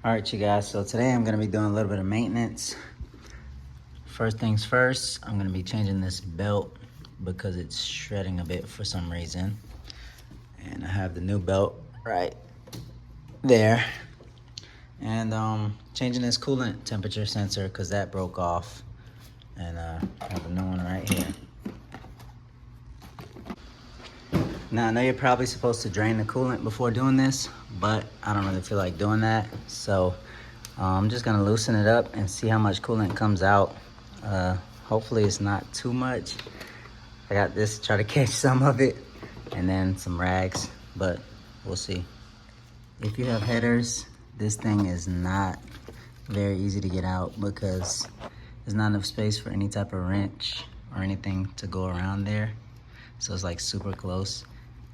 All right, you guys, so today I'm gonna be doing a little bit of maintenance. First things first, I'm gonna be changing this belt because it's shredding a bit for some reason. And I have the new belt right there. And changing this coolant temperature sensor because that broke off. And I have a new one right here. Now, I know you're probably supposed to drain the coolant before doing this, but I don't really feel like doing that. So I'm just gonna loosen it up and see how much coolant comes out. Hopefully it's not too much. I got this to try to catch some of it and then some rags, but we'll see. If you have headers, this thing is not very easy to get out because there's not enough space for any type of wrench or anything to go around there. So it's like super close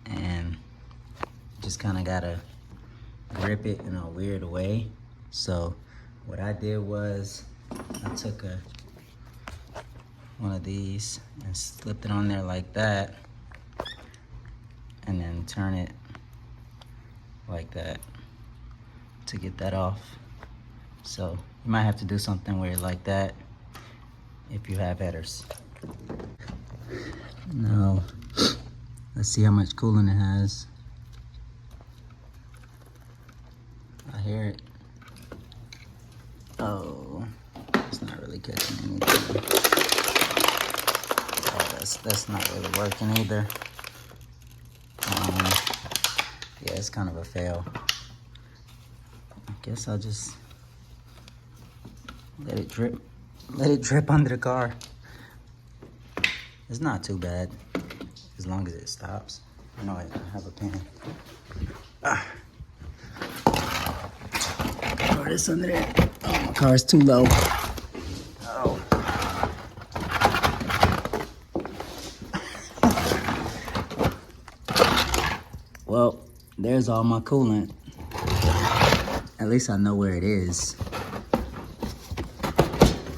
and just kind of gotta grip it in a weird way. So what I did was I took one of these and slipped it on there like that and then turn it like that to get that off. So you might have to do something weird like that if you have headers. Now, let's see how much coolant it has. I hear it. Oh, it's not really catching anything. Oh, that's not really working either. Yeah, it's kind of a fail. I guess I'll just let it drip. Let it drip under the car. It's not too bad, as long as it stops. I know I have a pen. Throw this under there. Oh, my car's too low. Oh. Well, there's all my coolant. At least I know where it is.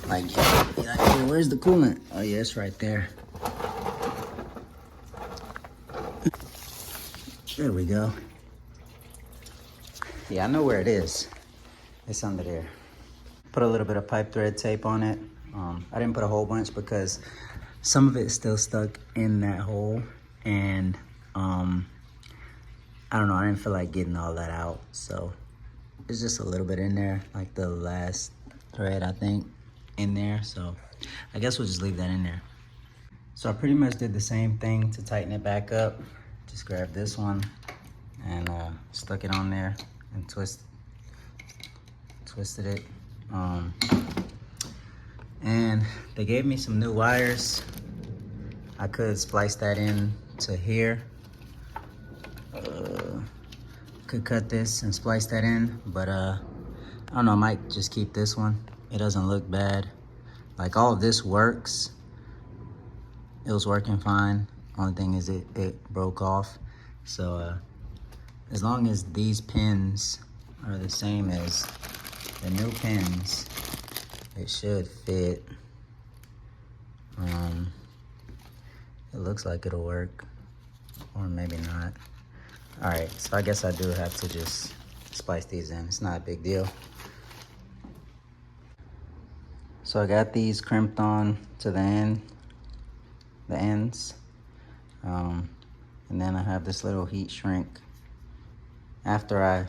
Like, yeah, where's the coolant? Oh yeah, it's right there. There we go. Yeah, I know where it is. It's under there. Put a little bit of pipe thread tape on it. I didn't put a whole bunch because some of it's still stuck in that hole. And I don't know, I didn't feel like getting all that out. So it's just a little bit in there, like the last thread, I think, in there. So I guess we'll just leave that in there. So I pretty much did the same thing to tighten it back up. Just grabbed this one and stuck it on there and twisted it. And they gave me some new wires. I could splice that in to here. Could cut this and splice that in, but I don't know, I might just keep this one. It doesn't look bad. Like, all of this works. It was working fine. Only thing is it broke off. So as long as these pins are the same as the new pins, it should fit. It looks like it'll work, or maybe not. All right, so I guess I do have to just splice these in. It's not a big deal. So I got these crimped on to the ends. And then I have this little heat shrink. After I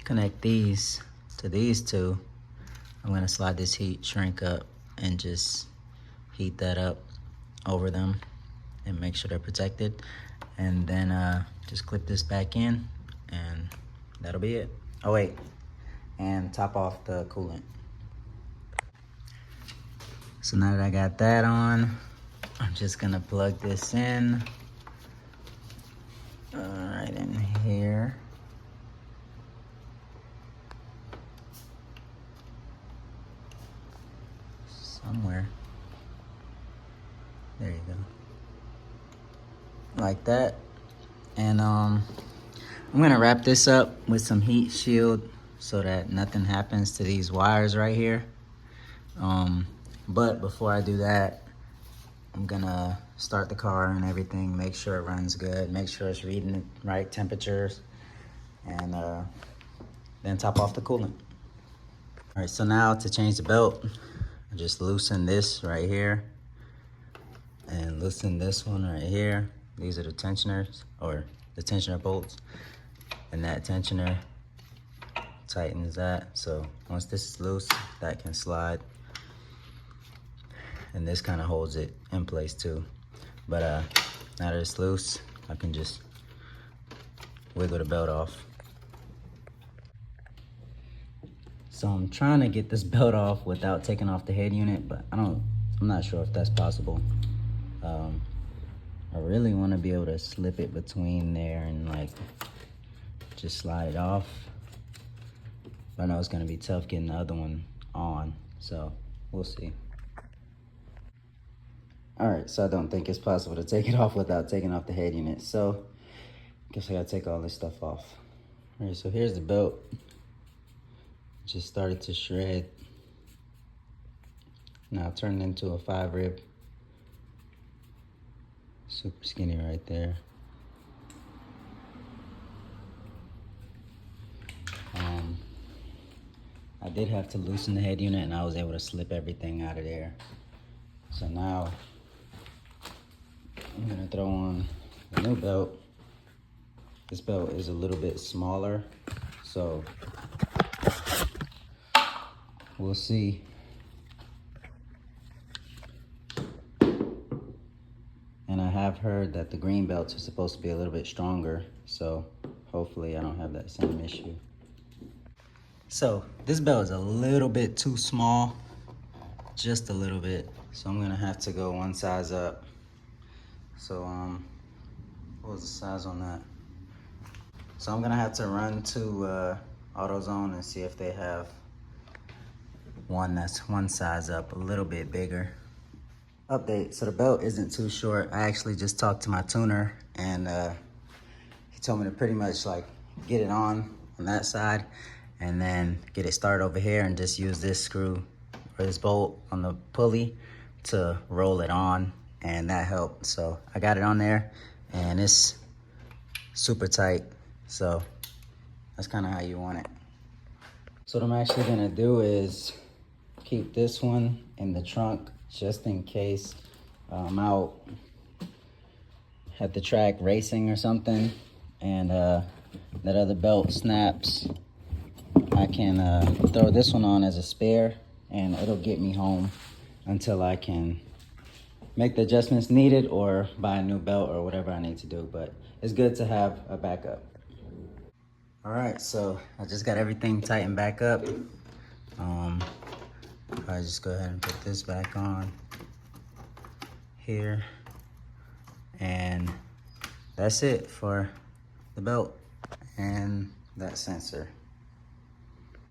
connect these to these two, I'm gonna slide this heat shrink up and just heat that up over them and make sure they're protected. And then just clip this back in and that'll be it. Oh wait, and top off the coolant. So now that I got that on, I'm just gonna plug this in. Right in here. Somewhere. There you go. Like that. And I'm gonna wrap this up with some heat shield so that nothing happens to these wires right here. But before I do that, I'm gonna start the car and everything, make sure it runs good, make sure it's reading the right temperatures, and then top off the coolant. All right, so now to change the belt, I just loosen this right here and loosen this one right here. These are the tensioners, or the tensioner bolts, and that tensioner tightens that. So once this is loose, that can slide, and this kind of holds it in place too. But now that it's loose, I can just wiggle the belt off. So I'm trying to get this belt off without taking off the head unit, but I'm not sure if that's possible. I really want to be able to slip it between there and like just slide it off. But I know it's gonna be tough getting the other one on, so we'll see. All right, so I don't think it's possible to take it off without taking off the head unit. So I guess I gotta take all this stuff off. All right, so here's the belt. Just started to shred. Now turned into a 5-rib. Super skinny right there. I did have to loosen the head unit, and I was able to slip everything out of there. So now I'm gonna throw on the new belt. This belt is a little bit smaller, so we'll see. And I have heard that the green belts are supposed to be a little bit stronger, so hopefully I don't have that same issue. So this belt is a little bit too small, just a little bit. So I'm gonna have to go one size up. So what was the size on that? So I'm gonna have to run to AutoZone and see if they have one that's one size up, a little bit bigger. Update, so the belt isn't too short. I actually just talked to my tuner, and he told me to pretty much like get it on that side and then get it started over here and just use this screw or this bolt on the pulley to roll it on, and that helped. So I got it on there and it's super tight. So that's kind of how you want it. So what I'm actually gonna do is keep this one in the trunk just in case I'm out at the track racing or something and that other belt snaps. I can throw this one on as a spare and it'll get me home until I can make the adjustments needed or buy a new belt or whatever I need to do. But it's good to have a backup. All right, so I just got everything tightened back up. I just go ahead and put this back on here, and that's it for the belt and that sensor.